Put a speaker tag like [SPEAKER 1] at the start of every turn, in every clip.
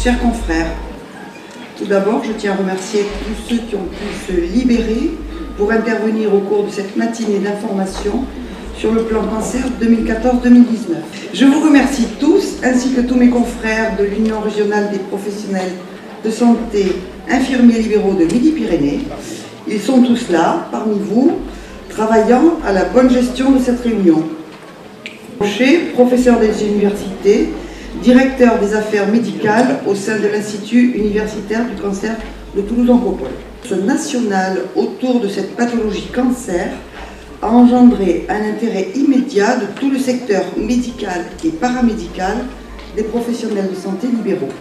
[SPEAKER 1] chers confrères, tout d'abord, je tiens à remercier tous ceux qui ont pu se libérer pour intervenir au cours de cette matinée d'information sur le plan cancer 2014-2019. Je vous remercie tous, ainsi que tous mes confrères de l'Union régionale des professionnels de santé infirmiers libéraux de Midi-Pyrénées. Ils sont tous là, parmi vous, travaillant à la bonne gestion de cette réunion. Rocher, professeur des universités, directeur des affaires médicales au sein de l'Institut universitaire du cancer de Toulouse-Oncopole. Ce national autour de cette pathologie cancer a engendré un intérêt immédiat de tout le secteur médical et paramédical des professionnels de santé libéraux.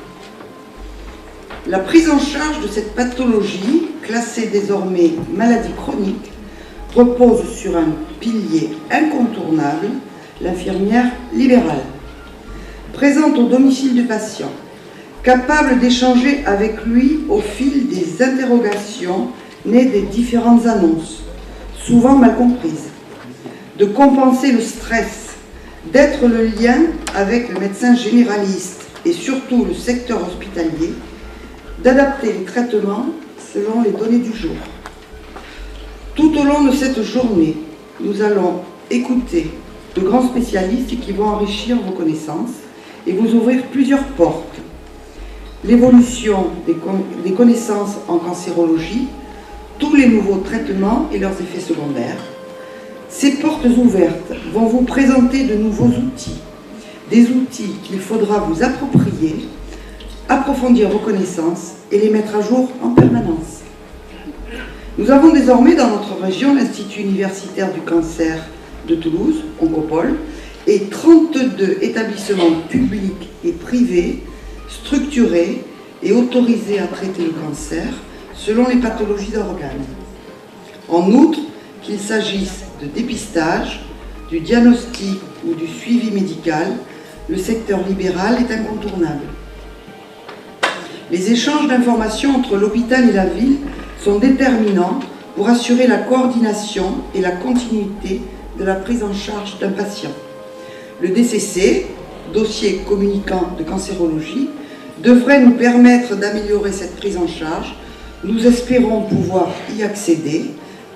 [SPEAKER 1] La prise en charge de cette pathologie, classée désormais maladie chronique, repose sur un pilier incontournable, l'infirmière libérale. Présente au domicile du patient, capable d'échanger avec lui au fil des interrogations nées des différentes annonces, souvent mal comprises, de compenser le stress, d'être le lien avec le médecin généraliste et surtout le secteur hospitalier, d'adapter les traitements selon les données du jour. Tout au long de cette journée, nous allons écouter de grands spécialistes qui vont enrichir vos connaissances et vous ouvrir plusieurs portes. L'évolution des connaissances en cancérologie, tous les nouveaux traitements et leurs effets secondaires. Ces portes ouvertes vont vous présenter de nouveaux outils, des outils qu'il faudra vous approprier, approfondir vos connaissances et les mettre à jour en permanence. Nous avons désormais dans notre région l'Institut universitaire du cancer de Toulouse, Oncopole, et 32 établissements publics et privés structurés et autorisés à traiter le cancer selon les pathologies d'organes. En outre, qu'il s'agisse de dépistage, du diagnostic ou du suivi médical, le secteur libéral est incontournable. Les échanges d'informations entre l'hôpital et la ville sont déterminants pour assurer la coordination et la continuité de la prise en charge d'un patient. Le DCC, dossier communicant de cancérologie, devrait nous permettre d'améliorer cette prise en charge. Nous espérons pouvoir y accéder,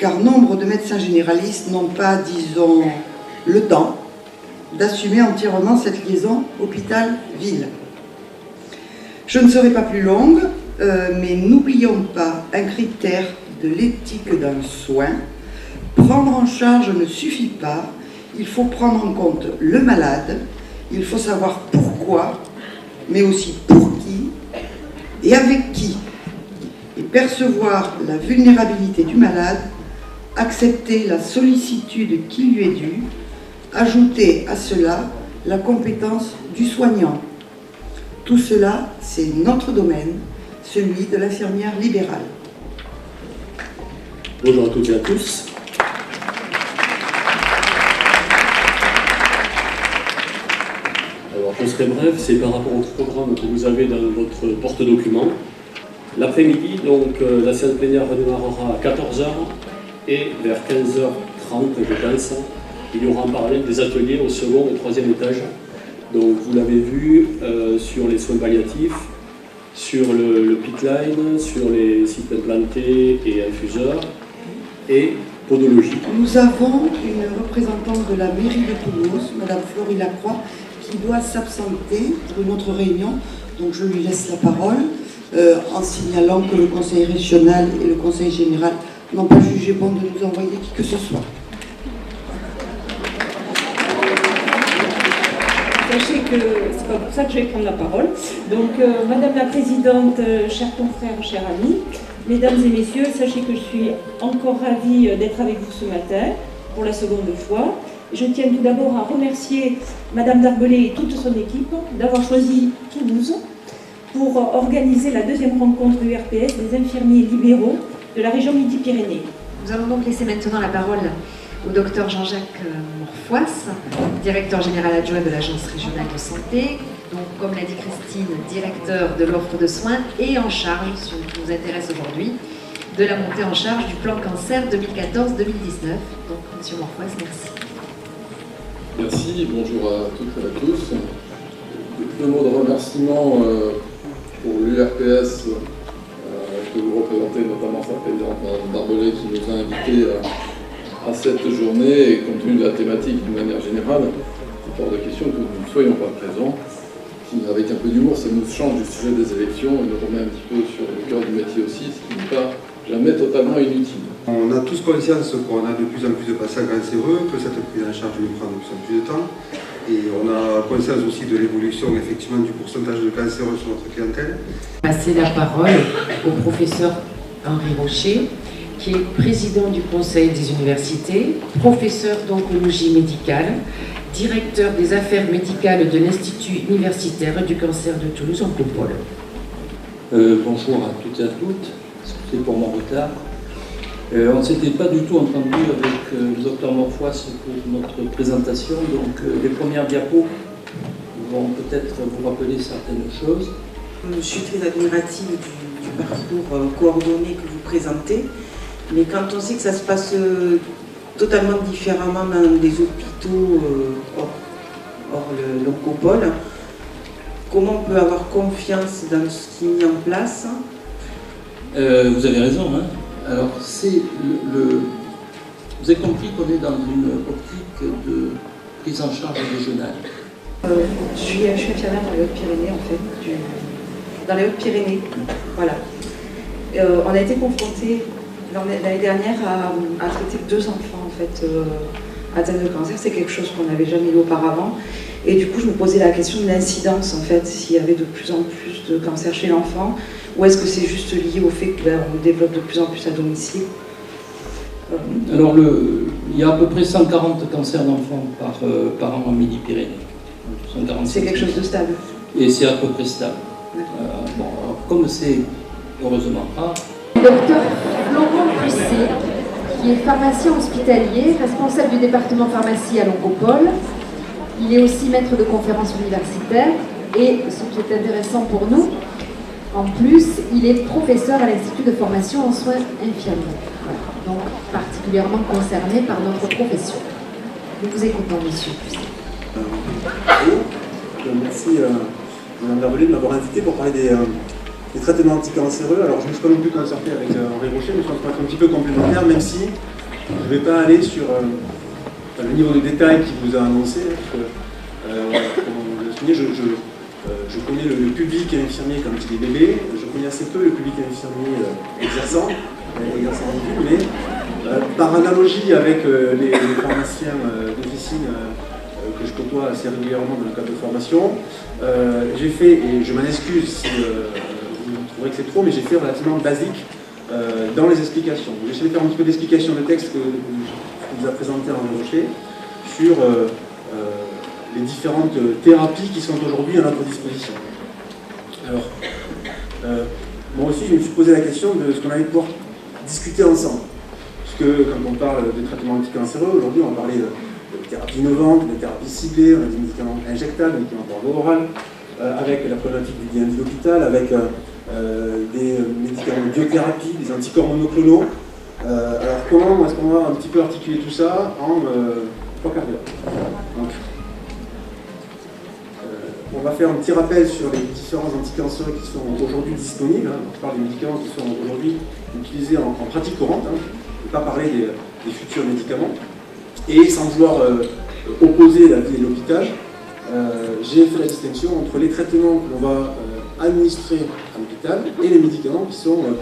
[SPEAKER 1] car nombre de médecins généralistes n'ont pas, disons, le temps d'assumer entièrement cette liaison hôpital-ville. Je ne serai pas plus longue, mais n'oublions pas un critère de l'éthique d'un soin. Prendre en charge ne suffit pas, il faut prendre en compte le malade, il faut savoir pourquoi, mais aussi pour qui et avec qui. Et percevoir la vulnérabilité du malade, accepter la sollicitude qui lui est due, ajouter à cela la compétence du soignant. Tout cela, c'est notre domaine, celui de l'infirmière libérale.
[SPEAKER 2] Bonjour à toutes et à tous. Alors, je serai bref, c'est par rapport au programme que vous avez dans votre porte-document. L'après-midi, donc, la séance plénière redémarrera à 14h et vers 15h30, je pense, il y aura en parallèle des ateliers au second et troisième étage. Donc, vous l'avez vu sur les soins palliatifs, sur le pitline, sur les sites implantés et infuseurs et podologie.
[SPEAKER 1] Nous avons une représentante de la mairie de Toulouse, Madame Florie Lacroix, qui doit s'absenter pour une autre réunion, donc je lui laisse la parole en signalant que le conseil régional et le conseil général n'ont pas jugé bon de nous envoyer qui que ce soit.
[SPEAKER 3] Sachez que c'est pas pour ça que je vais prendre la parole. Donc, Madame la Présidente, chers confrères, chers amis, Mesdames et Messieurs, sachez que je suis encore ravie d'être avec vous ce matin, pour la seconde fois. Je tiens tout d'abord à remercier Madame Darbelay et toute son équipe d'avoir choisi Toulouse pour organiser la deuxième rencontre URPS des infirmiers libéraux de la région Midi-Pyrénées.
[SPEAKER 4] Nous allons donc laisser maintenant la parole au docteur Jean-Jacques Morfois, directeur général adjoint de l'Agence régionale de santé, donc comme l'a dit Christine, directeur de l'offre de soins et en charge, ce qui nous intéresse aujourd'hui, de la montée en charge du plan cancer 2014-2019. Donc, Monsieur Morfois, merci.
[SPEAKER 5] Merci, bonjour à toutes et à tous. Deux mots de remerciement pour l'URPS que vous représentez, notamment sa présidente Mme Barbelé, qui nous a invités à cette journée, et compte tenu de la thématique d'une manière générale, il est hors de question que nous ne soyons pas présents. Avec un peu d'humour, ça nous change du sujet des élections et nous remet un petit peu sur le cœur du métier aussi, ce qui n'est pas jamais totalement inutile.
[SPEAKER 6] On a tous conscience qu'on a de plus en plus de patients cancéreux, que cette prise en charge nous prend de plus en plus de temps. Et on a conscience aussi de l'évolution effectivement du pourcentage de cancéreux sur notre clientèle.
[SPEAKER 7] Passer la parole au professeur Henri Rocher, qui est président du Conseil des universités, professeur d'oncologie médicale, directeur des affaires médicales de l'Institut universitaire du cancer de Toulouse Oncopole.
[SPEAKER 8] Bonjour à toutes et à toutes, excusez pour mon retard. On ne s'était pas du tout entendu avec le docteur Morfois pour notre présentation, donc les premières diapos vont peut-être vous rappeler certaines choses.
[SPEAKER 9] Je suis très admirative du parcours coordonné que vous présentez, mais quand on sait que ça se passe totalement différemment dans des hôpitaux hors l'oncopole, comment on peut avoir confiance dans ce qui est mis en place?
[SPEAKER 8] Vous avez raison, hein. Alors vous avez compris qu'on est dans une optique de prise en charge régionale.
[SPEAKER 10] Je suis infirmière dans les Hautes-Pyrénées en fait, dans les Hautes-Pyrénées, voilà. On a été confrontés l'année dernière à traiter 2 enfants en fait atteints de cancer. C'est quelque chose qu'on n'avait jamais eu auparavant. Et du coup, je me posais la question de l'incidence en fait, s'il y avait de plus en plus de cancer chez l'enfant, ou est-ce que c'est juste lié au fait qu'on le développe de plus en plus à domicile?
[SPEAKER 8] Alors, il y a à peu près 140 cancers d'enfants par an en Midi-Pyrénées.
[SPEAKER 10] C'est quelque chose de stable.
[SPEAKER 8] Et c'est à peu près stable. Bon, alors, comme c'est heureusement rare.
[SPEAKER 4] Docteur Florent Pusset, qui est pharmacien hospitalier, responsable du département pharmacie à l'Oncopole. Il est aussi maître de conférences universitaires et, ce qui est intéressant pour nous, en plus, il est professeur à l'Institut de formation en soins infirmiers. Voilà. Donc, particulièrement concerné par notre profession. Nous vous écoutons, monsieur Pusset.
[SPEAKER 11] Merci Mme Barbelé de m'avoir invité pour parler des traitements anticancéreux. Alors je ne me suis pas non plus concerté avec Henri Rocher, mais je pense qu'on va être un petit peu complémentaire, même si je ne vais pas aller sur le niveau de détail qu'il vous a annoncé. Parce que, comme vous l'avez souligné, je connais le public infirmier quand il est bébé, je connais assez peu le public infirmier exerçant en ville, mais par analogie avec les pharmaciens d'officine que je côtoie assez régulièrement dans le cadre de formation, j'ai fait, et je m'en excuse si vous trouverez que c'est trop, mais j'ai fait relativement basique dans les explications. J'ai essayé de faire un petit peu d'explication de texte que vous a présenté Henri Rocher sur les différentes thérapies qui sont aujourd'hui à notre disposition. Alors, moi aussi, je me suis posé la question de ce qu'on allait pouvoir discuter ensemble. Parce que quand on parle de traitement anticancéreux, aujourd'hui, on va parler de thérapies innovantes, de thérapies ciblées, on a des médicaments injectables, des médicaments par voie orale, avec la problématique du lien vie-hôpital, avec des médicaments de biothérapie, des anticorps monoclonaux. Alors comment est-ce qu'on va un petit peu articuler tout ça en 3 quarts d'heure? Donc, on va faire un petit rappel sur les différents anticancéreux qui sont aujourd'hui disponibles. On parle des médicaments qui sont aujourd'hui utilisés en pratique courante. On ne peut pas parler des futurs médicaments. Et sans vouloir opposer la vie et l'hôpital, j'ai fait la distinction entre les traitements que l'on va administrer à l'hôpital et les médicaments qui sont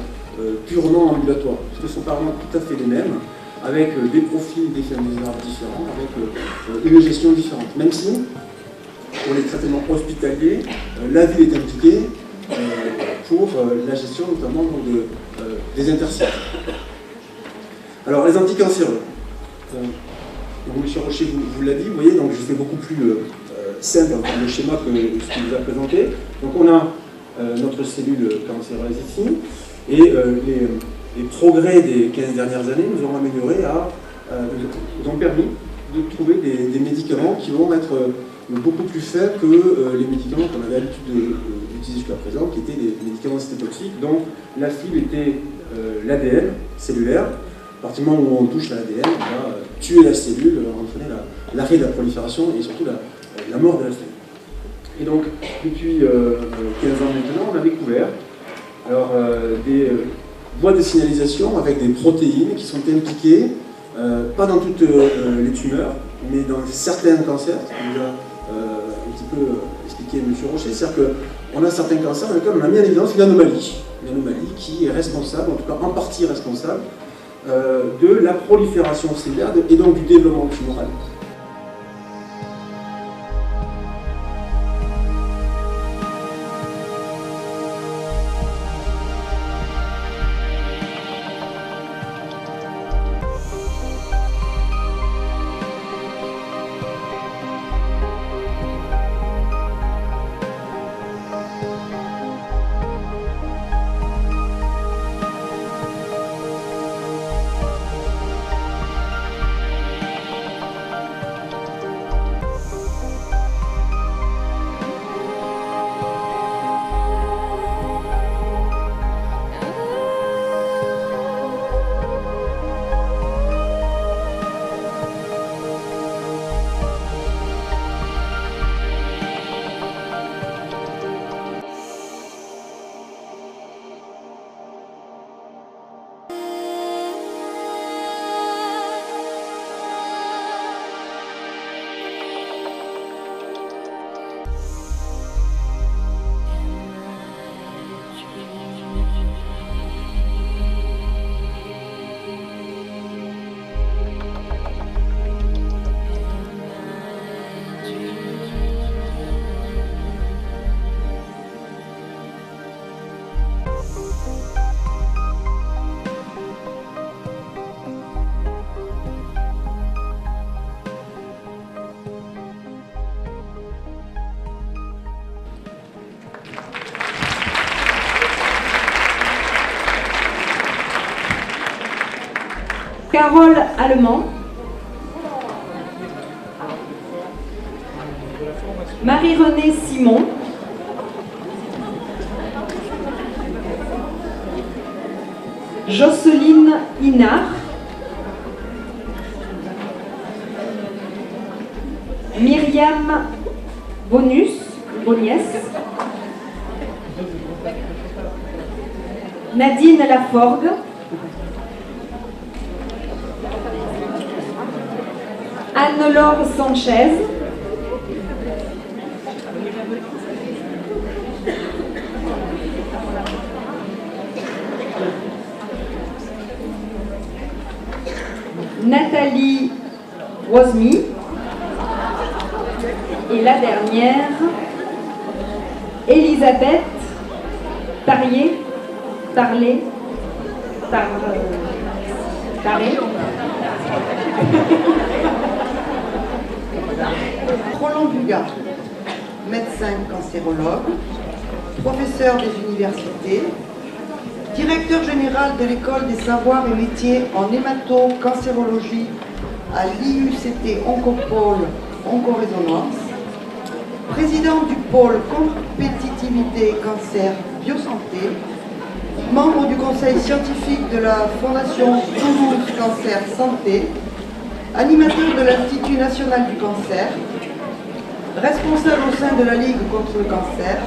[SPEAKER 11] purement ambulatoires. Ce ne sont pas vraiment tout à fait les mêmes, avec des profils différents, avec une gestion différente. Même si, pour les traitements hospitaliers, la ville est impliquée pour la gestion notamment des interstices. Alors, les anticancéreux. Donc, M. Rocher vous l'a dit, vous voyez, donc je fais beaucoup plus simple dans le schéma que ce qu'il vous a présenté. Donc on a notre cellule cancéreuse ici, et les progrès des 15 dernières années nous ont amélioré nous ont permis de trouver des médicaments qui vont être beaucoup plus faibles que les médicaments qu'on avait l'habitude d'utiliser jusqu'à présent, qui étaient des médicaments cytotoxiques, dont la cible était l'ADN cellulaire. À partir du moment où on touche l'ADN, on va tuer la cellule, entraîner l'arrêt de la prolifération et surtout la mort de la cellule. Et donc, depuis 15 ans maintenant, on a découvert des voies de signalisation avec des protéines qui sont impliquées, pas dans toutes les tumeurs, mais dans certains cancers, ce que déjà un petit peu expliqué M. Rocher, c'est-à-dire qu'on a certains cancers dans lesquels on a mis en évidence une anomalie qui est responsable, en tout cas en partie responsable, de la prolifération cellulaire et donc du développement tumoral.
[SPEAKER 12] Carole Allemand, Marie-Renée Simon, Jocelyne Inard, Myriam Bonnies, Nadine Laforgue, Anne-Laure Sanchez, Nathalie Rosmy et la dernière, Elisabeth Taré.
[SPEAKER 1] Roland Bugat, médecin cancérologue, professeur des universités, directeur général de l'école des savoirs et métiers en hémato-cancérologie à l'IUCT Oncopole Oncorésonance, président du pôle compétitivité cancer biosanté, membre du conseil scientifique de la Fondation Toulouse Cancer Santé, animateur de l'Institut national du cancer, responsable au sein de la Ligue contre le cancer,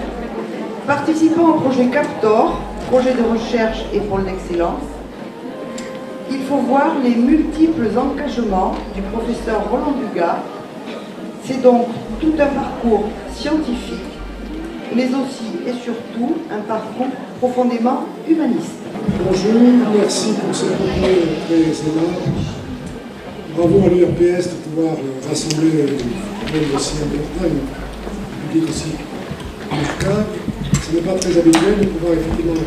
[SPEAKER 1] participant au projet CAPTOR, projet de recherche et pôle d'excellence. Il faut voir les multiples engagements du professeur Roland Bugat. C'est donc tout un parcours scientifique, mais aussi et surtout un parcours profondément humaniste.
[SPEAKER 13] Bonjour, merci pour ce propos très aimable. Bravo à l'URPS de pouvoir rassembler un monde aussi important, un public aussi remarquable. Ce n'est pas très habituel de pouvoir effectivement,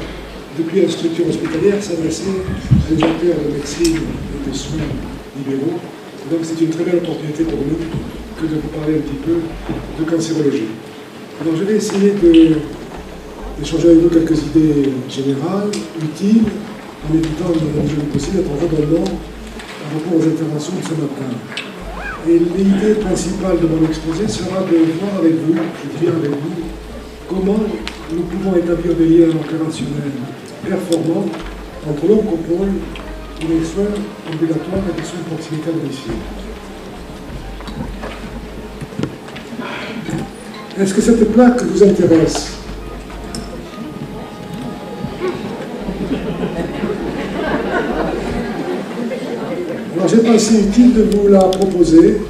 [SPEAKER 13] depuis une structure hospitalière, s'adresser à des acteurs de médecine et de soins libéraux. Donc c'est une très belle opportunité pour nous que de vous parler un petit peu de cancérologie. Alors je vais essayer d'échanger avec vous quelques idées générales, utiles, en évitant dans la mesure du possible d'être en redondant par rapport aux interventions de ce matin. Et l'idée principale de mon exposé sera de voir avec vous, je dis bien avec vous, comment nous pouvons établir des liens opérationnels performants entre l'oncopole et les soins ambulatoires et les soins de proximité à domicile. Est-ce que cette plaque vous intéresse? Alors j'ai pensé utile de vous la proposer,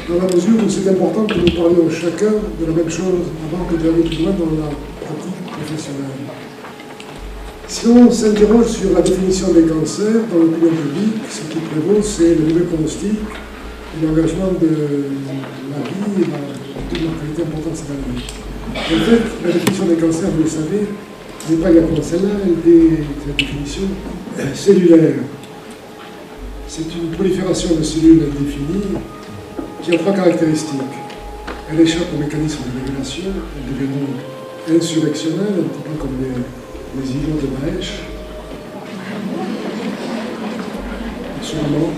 [SPEAKER 13] dans la mesure où c'est important que nous parlions chacun de la même chose avant que d'aller plus loin dans la pratique professionnelle. Si on s'interroge sur la définition des cancers dans l'opinion publique, ce qui prévaut, c'est le mauvais pronostic et l'engagement de la vie et toute la qualité importante de cette vie. En fait, la définition des cancers, vous le savez, n'est pas exactement celle-là, elle est la définition cellulaire. C'est une prolifération de cellules indéfinies qui a trois caractéristiques. Elle échappe au mécanisme de régulation, elle devient donc insurrectionnelle, un petit peu comme les îlots de Maèche. Absolument.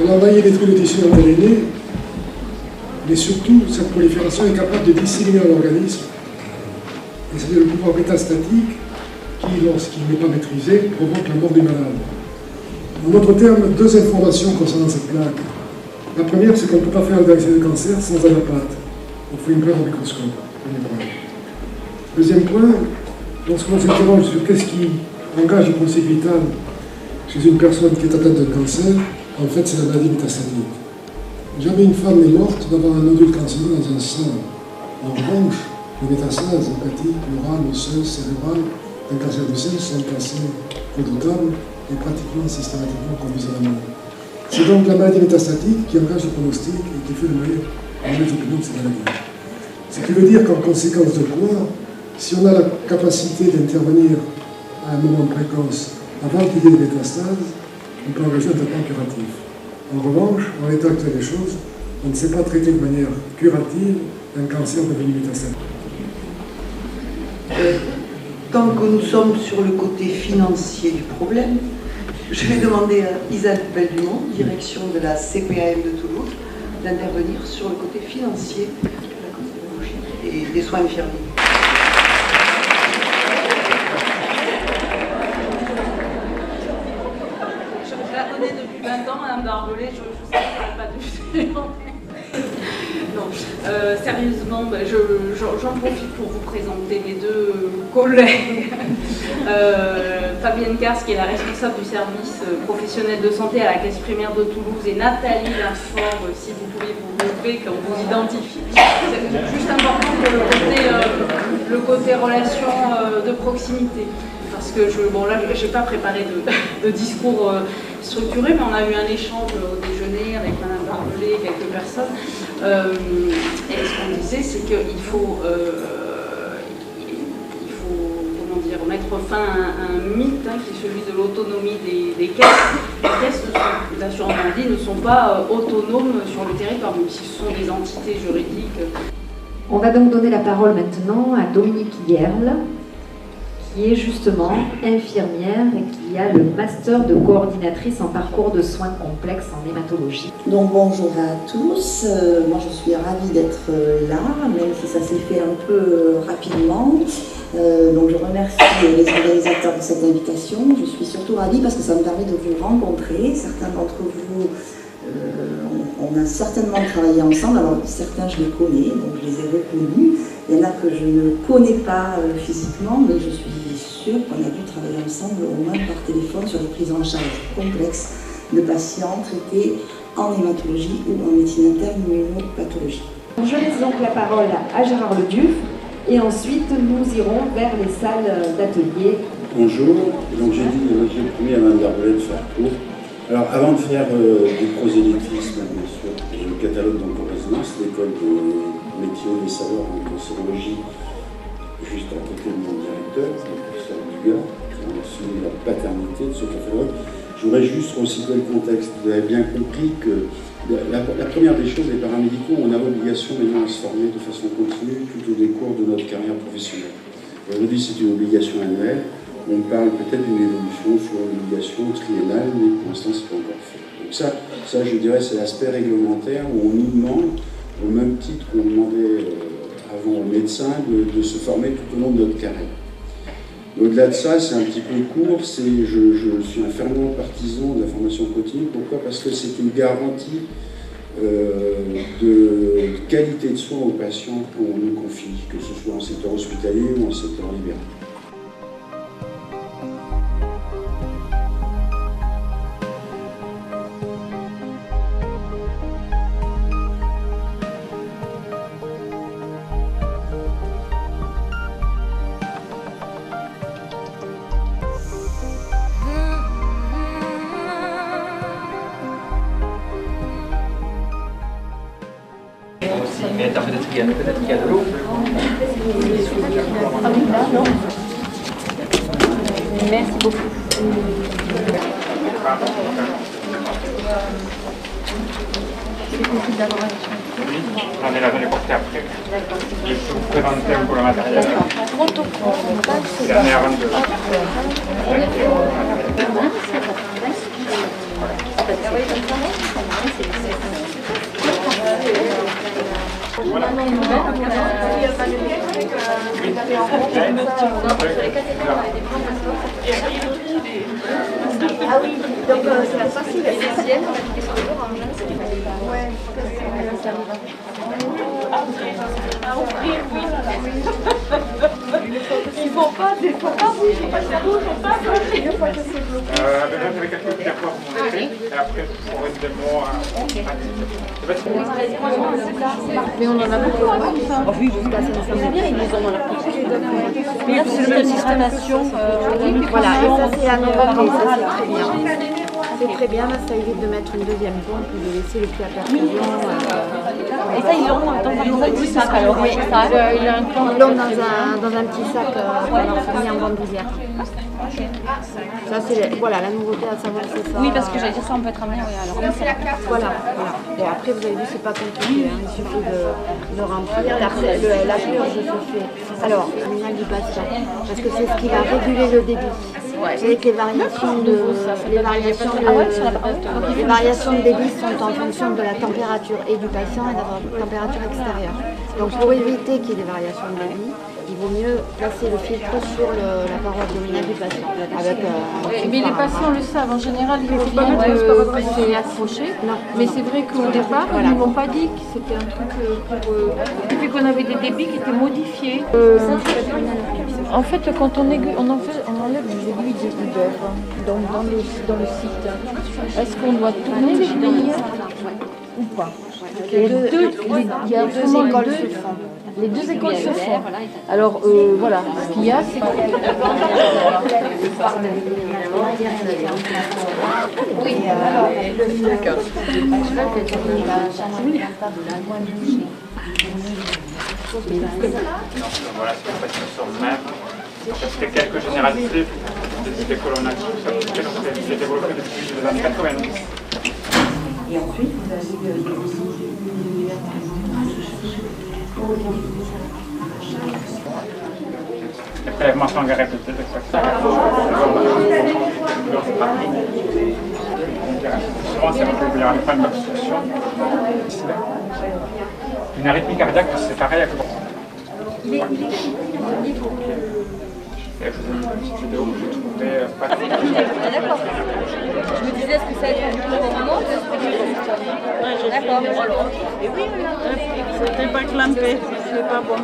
[SPEAKER 13] Elle envahit et détruit le tissu dont elle est née, mais surtout, cette prolifération est capable de disséminer l'organisme. Et c'est le pouvoir métastatique qui, lorsqu'il n'est pas maîtrisé, provoque la mort du malade. En d'autres termes, deux informations concernant cette plaque. La première, c'est qu'on ne peut pas faire le diagnostic de cancer sans allopathe. Il faut une plaque au microscope. Premier point. Deuxième point, lorsqu'on s'interroge sur qu'est-ce qui engage le pronostic vital chez une personne qui est atteinte d'un cancer, en fait, c'est la maladie métastatique. Jamais une femme n'est morte d'avoir un nodule cancéreux dans un sein. En revanche, les métastases hépatiques, pleurales, osseuses, cérébrales d'un cancer du sein sont classées redoutables et pratiquement systématiquement conduisent à la mort. C'est donc la maladie métastatique qui engage le pronostic et qui fait le meilleur opinion de ces maladies. Ce qui veut dire qu'en conséquence de quoi, si on a la capacité d'intervenir à un moment précoce avant qu'il y ait des métastases, on peut engager un traitement curatif. En revanche, en l'état actuel des choses, on ne sait pas traiter de manière curative un cancer devenu métastatique.
[SPEAKER 1] Tant que nous sommes sur le côté financier du problème, je vais demander à Isabelle Dumont, direction de la CPAM de Toulouse, d'intervenir sur le côté financier de la cancérologie et des soins infirmiers.
[SPEAKER 14] Je la connais depuis 20 ans, Madame Barbelé, je sais qu'elle n'a pas de non, sérieusement, j'en profite pour vous présenter mes deux collègues. Fabienne Kars, qui est la responsable du service professionnel de santé à la Caisse primaire de Toulouse, et Nathalie Lafort, si vous pouviez vous lever quand on vous identifie. C'est juste important pour le côté relation de proximité. Parce que là, je n'ai pas préparé de discours structuré, mais on a eu un échange au déjeuner avec Madame Barbelé, quelques personnes. Et ce qu'on disait, c'est qu'il faut mettre fin à un mythe qui est celui de l'autonomie des caisses. Les caisses d'assurance maladie ne sont pas autonomes sur le territoire, même si ce sont des entités juridiques.
[SPEAKER 4] On va donc donner la parole maintenant à Dominique Hierle, qui est justement infirmière et qui a le master de coordinatrice en parcours de soins complexes en hématologie.
[SPEAKER 15] Donc bonjour à tous, moi je suis ravie d'être là, même si ça s'est fait un peu rapidement. Donc je remercie les organisateurs de cette invitation. Je suis surtout ravie parce que ça me permet de vous rencontrer. Certains d'entre vous, on a certainement travaillé ensemble. Alors certains je les connais, donc je les ai reconnus. Il y en a que je ne connais pas physiquement, mais je suis sûre qu'on a dû travailler ensemble au moins par téléphone sur les prises en charge complexes de patients traités en hématologie ou en médecine interne ou immunopathologie.
[SPEAKER 12] Je laisse donc la parole à Gérard Leduf et ensuite nous irons vers les salles d'atelier.
[SPEAKER 16] Bonjour, donc j'ai promis à Mme Barbelé de faire court. Alors avant de faire du prosélytisme, bien sûr, le catalogue d'oncorésonance, l'école des métiers et des savoirs en cancérologie, juste à côté de mon directeur, le professeur Dugas, qui a assumé la paternité de ce catalogue. Je voudrais juste resituer le contexte. Vous avez bien compris que la première des choses, les paramédicaux, on a l'obligation maintenant à se former de façon continue tout au décours de notre carrière professionnelle. Aujourd'hui, c'est une obligation annuelle. On parle peut-être d'une évolution sur une obligation triennale, mais pour l'instant, ce n'est pas encore fait. Donc ça, je dirais, c'est l'aspect réglementaire où on nous demande, au même titre qu'on demandait avant aux médecins, de se former tout au long de notre carrière. Au-delà de ça, c'est un petit peu court, je suis un fervent partisan de la formation continue. Pourquoi? Parce que c'est une garantie de qualité de soins aux patients qu'on nous confie, que ce soit en secteur hospitalier ou en secteur libéral.
[SPEAKER 17] Mais peut-être qu'il y a de l'eau.
[SPEAKER 12] Merci beaucoup.
[SPEAKER 17] Oui, j'en ai la venue porter après. Je peux vous présenter un peu le matériel. Dernière avant
[SPEAKER 12] Ah oui, donc c'est la partie la deuxième, on a cliqué sur l'orange. Ouais, il faut pas bouger, ça bouge, faut pas bouger. Une fois que c'est bloqué.
[SPEAKER 17] Déjà, j'avais quelques petits accords pour vous montrer, et après, je pourrais des mots
[SPEAKER 12] Mais on en a beaucoup comme ça. Oh oui, jusqu'à 500 bien, ils nous ont dans la poche. Mais là, c'est le même système. Voilà, et ça, c'est à Novaté, ça, c'est très bien. C'est très bien, là, ça évite de mettre une deuxième pompe ou de laisser le pied à perfusion.
[SPEAKER 14] Et ça, ils l'ont dans un petit sac alors. Oui,
[SPEAKER 12] ils l'ont dans un petit sac mis en bandoulière. Ça, c'est voilà, la nouveauté à savoir, c'est ça.
[SPEAKER 14] Oui, parce que j'allais dire ça, on peut être amené. Oui, alors.
[SPEAKER 12] Voilà. Et après, vous avez vu, c'est pas compliqué, hein, il suffit de remplir. La purge se fait. Alors, l'amiral du patient, parce que c'est ce qui va réguler le débit. Vous savez que les variations de débit sont en fonction de la température et du patient et de la température extérieure. Donc pour éviter qu'il y ait des variations de débit, il vaut mieux placer le filtre sur la paroi abdominale du patient.
[SPEAKER 18] Mais les patients le savent, en général, ils reviennent que c'est accroché. Mais c'est vrai qu'au départ, ils ne m'ont pas dit que c'était un truc pour... qu'on avait des débits qui étaient modifiés. En fait, quand on enlève les aiguilles donc dans le site, est-ce qu'on doit tourner les aiguilles ou pas? Les deux écoles se font. Alors voilà, ce qu'il y a, c'est
[SPEAKER 12] oui, d'accord.
[SPEAKER 17] Voilà, c'est une prestation même. C'était quelques généralités des colonnages, ça s'est développé depuis les années 90.
[SPEAKER 12] Et ensuite, vous avez
[SPEAKER 17] Les prélèvements sanguins répétés, souvent, c'est pour qu'il y a pas d'obstruction. Une arythmie cardiaque, c'est pareil avec le Et je vous ai mis une petite vidéo que j'ai trouvée pas très
[SPEAKER 14] D'accord. Je me disais, est-ce que ça a été du coup au moment D'accord.
[SPEAKER 19] Et oui, c'était pas clampé, c'est pas bon.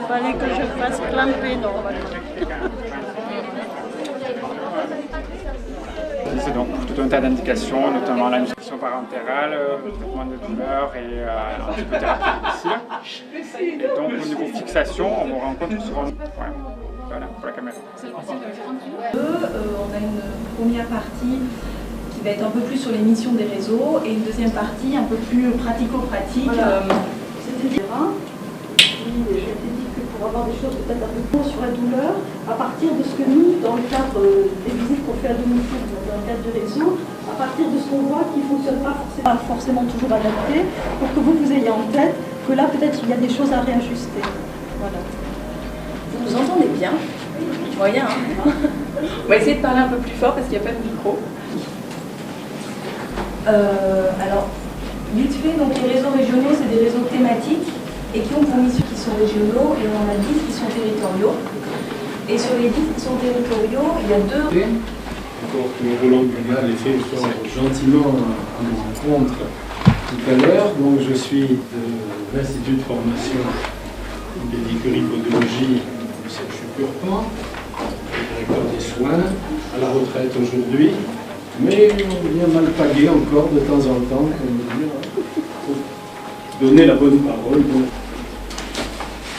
[SPEAKER 19] Il fallait que je fasse clamper, non.
[SPEAKER 17] C'est donc tout un tas d'indications, notamment la nutrition parentérale, le traitement de douleur et l'antibiothérapie à domicile. Et donc au niveau fixation, on vous rencontre souvent. Ouais. Voilà, pour la caméra.
[SPEAKER 20] On a une première partie qui va être un peu plus sur les missions des réseaux et une deuxième partie un peu plus pratico-pratique.
[SPEAKER 12] Voilà. C'est-à-dire, je t'ai dit que pour avoir des choses peut-être un peu plus sur la douleur, à partir de ce que nous, dans le cadre des visites qu'on fait à domicile, dans le cadre du réseau, à partir de ce qu'on voit qui ne fonctionne pas forcément toujours adapté, pour que vous ayez en tête que là peut-être il y a des choses à réajuster. Voilà.
[SPEAKER 20] Vous nous entendez bien? Moyen, hein. On va essayer de parler un peu plus fort parce qu'il n'y a pas de micro. Alors, vite fait, donc les réseaux régionaux, c'est des réseaux thématiques et qui ont pour mission qui sont régionaux et on en a 10 qui sont territoriaux. Et sur les 10 qui sont territoriaux, il y a deux...
[SPEAKER 21] Pour que Roland Bugal ait fait gentiment une rencontre tout à l'heure. Donc je suis de l'Institut de formation pédicuricodologie du CHU Purpan, directeur des soins, à la retraite aujourd'hui, mais bien mal pagué encore de temps en temps, comme dire, pour donner la bonne parole, donc,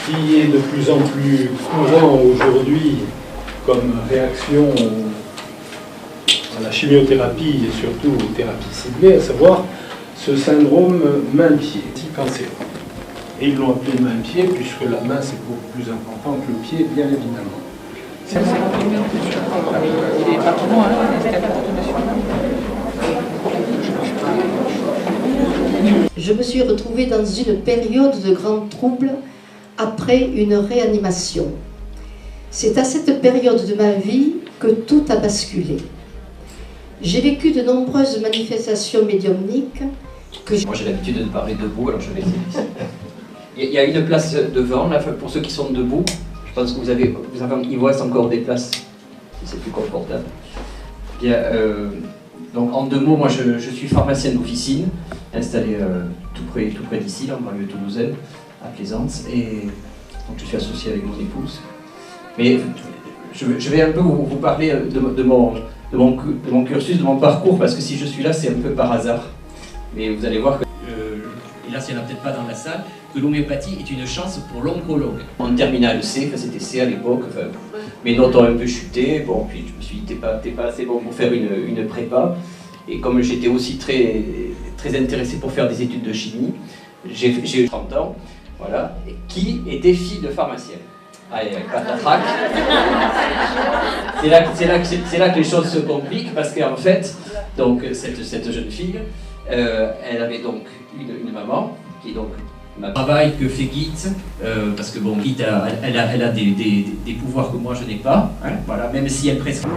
[SPEAKER 21] qui est de plus en plus courant aujourd'hui comme réaction à la chimiothérapie et surtout aux thérapies ciblées, à savoir ce syndrome main-pied, cancéreux. Et ils l'ont appelé main-pied puisque la main c'est beaucoup plus important que le pied, bien évidemment.
[SPEAKER 22] Je me suis retrouvée dans une période de grands troubles après une réanimation. C'est à cette période de ma vie que tout a basculé. J'ai vécu de nombreuses manifestations médiumniques que
[SPEAKER 23] Moi j'ai l'habitude de parler debout, alors je vais essayer d'ici. Il y a une place devant, là, pour ceux qui sont debout. Je pense que il vous reste encore des places, si c'est plus confortable. Bien, donc en 2 mots, moi je suis pharmacien d'officine, installé tout près d'ici, en banlieue toulousaine, à Plaisance, et donc je suis associé avec mon épouse. Mais je vais un peu vous parler de mon cursus, de mon parcours, parce que si je suis là, c'est un peu par hasard. Mais vous allez voir que, hélas il n'y en a peut-être pas dans la salle, que l'homéopathie est une chance pour l'oncologue. En terminale C, enfin c'était C à l'époque, enfin, mes notes ont un peu chuté, bon, puis je me suis dit t'es pas assez bon pour faire une prépa. Et comme j'étais aussi très intéressé pour faire des études de chimie, j'ai eu 30 ans, voilà, et qui était fille de pharmacien. Allez, patatrac. C'est là que les choses se compliquent, parce qu'en fait, donc, cette jeune fille, elle avait donc une maman, qui est donc ma travail que fait Guit, parce que bon, Guit, elle a des pouvoirs que moi je n'ai pas, hein, voilà, même si elle prescrit.